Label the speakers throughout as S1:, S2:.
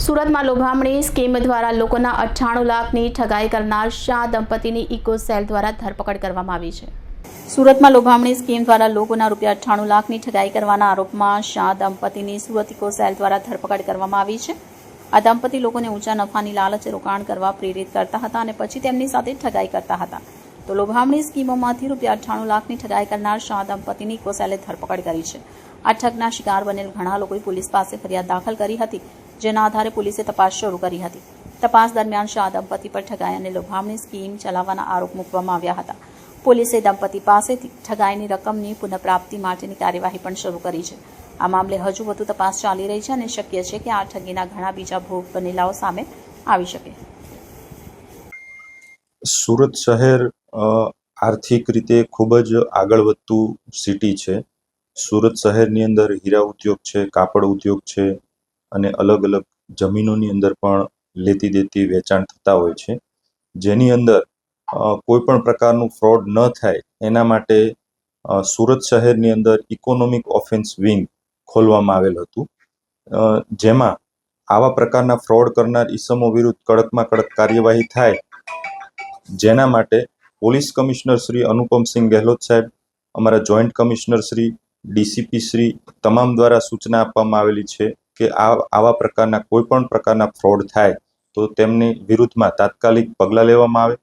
S1: સુરતમાં લોભામણી સ્કીમ દ્વારા લોકોના 98 લાખની ઠગાઈ કરનાર શાહ દંપતીની ઇકો સેલ દ્વારા ધરપકડ કરવામાં આવી છે। સુરતમાં લોભામણી સ્કીમ દ્વારા લોકોના ₹98 લાખની ઠગાઈ કરવાના આરોપમાં શાહ દંપતીની સુરત ઇકો સેલ દ્વારા ધરપકડ કરવામાં આવી છે। આ દંપતી લોકોને ઊંચા નફાની લાલચે રોકાણ કરવા પ્રેરિત કરતા હતા અને પછી તેમની સાથે ઠગાઈ કરતા હતા। તો લોભામણી સ્કીમોમાંથી ₹98 લાખની ઠગાઈ કરનાર શાહ દંપતીની ઇકો સેલે ધરપકડ કરી છે। આ ઠગના શિકાર બનેલ ઘણા લોકોએ પોલીસ પાસે ફરિયાદ દાખલ કરી હતી, જેના આધારે પોલીસે તપાસ શરૂ કરી હતી। તપાસ દરમિયાન શાહ દંપતી પર ઠગાઈ અને લોભામણી સ્કીમ ચલાવવાના આરોપ મૂકવામાં આવ્યા હતા। પોલીસે દંપતી પાસેથી ઠગાઈની રકમની પુનઃપ્રાપ્તિ માટેની કાર્યવાહી પણ શરૂ કરી છે। આ મામલે હજુ વધુ તપાસ ચાલી રહી છે અને શક્ય છે કે આ ઠગીના ઘણા બીજા ભોગ બનેલાઓ સામે આવી શકે।
S2: સુરત શહેર આર્થિક રીતે ખૂબ જ આગળ વધતું સિટી છે। સુરત શહેરની અંદર હીરા ઉદ્યોગ છે, કાપડ ઉદ્યોગ છે અને અલગ અલગ જમીનોની અંદર પણ લેતી દેતી વેચાણ થતા હોય છે, જેની અંદર કોઈ પણ પ્રકારનું ફ્રોડ ન થાય એના માટે સુરત શહેરની અંદર ઇકોનોમિક ઓફેન્સ વિંગ ખોલવામાં આવેલ હતું, જેમાં આવા પ્રકારના ફ્રોડ કરનાર ઈસમો વિરુદ્ધ કડકમાં કડક કાર્યવાહી થાય, જેના માટે પોલીસ કમિશનર શ્રી અનુપમસિંહ ગેહલોત સાહેબ, અમારા joint commissioner Shri, DCP Shri તમામ દ્વારા સૂચના આપવામાં આવેલી છે કે આવા પ્રકારના કોઈ પણ પ્રકારના ફ્રોડ થાય તો તેમની વિરુદ્ધમાં તાત્કાલિક પગલાં લેવામાં આવે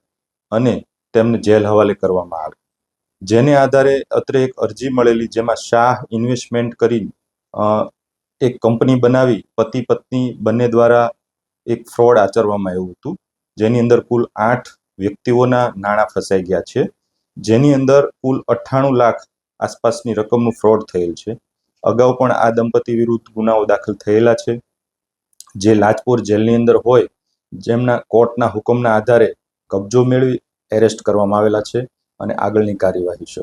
S2: અને તેમને જેલ હવાલે કરવામાં આવે। જેને આધારે અત્રે એક અરજી મળેલી, જેમાં શાહ ઇન્વેસ્ટમેન્ટ કરી એક કંપની બનાવી પતિ પત્ની બંને દ્વારા એક ફ્રોડ આચરવામાં આવ્યું હતું, જેની અંદર કુલ 8 વ્યક્તિઓના નાણાં ફસાઈ ગયા છે, જેની અંદર કુલ 98 લાખ આસપાસની રકમનું ફ્રોડ થયેલ છે। અગાઉ પણ આ દંપતી વિરુદ્ધ ગુનાઓ દાખલ થયેલા છે, જે લાજપોર જેલની અંદર હોય, જેમના કોર્ટના હુકમના આધારે કબજો મેળવી એરેસ્ટ કરવામાં આવેલા છે અને આગળની કાર્યવાહી શરૂ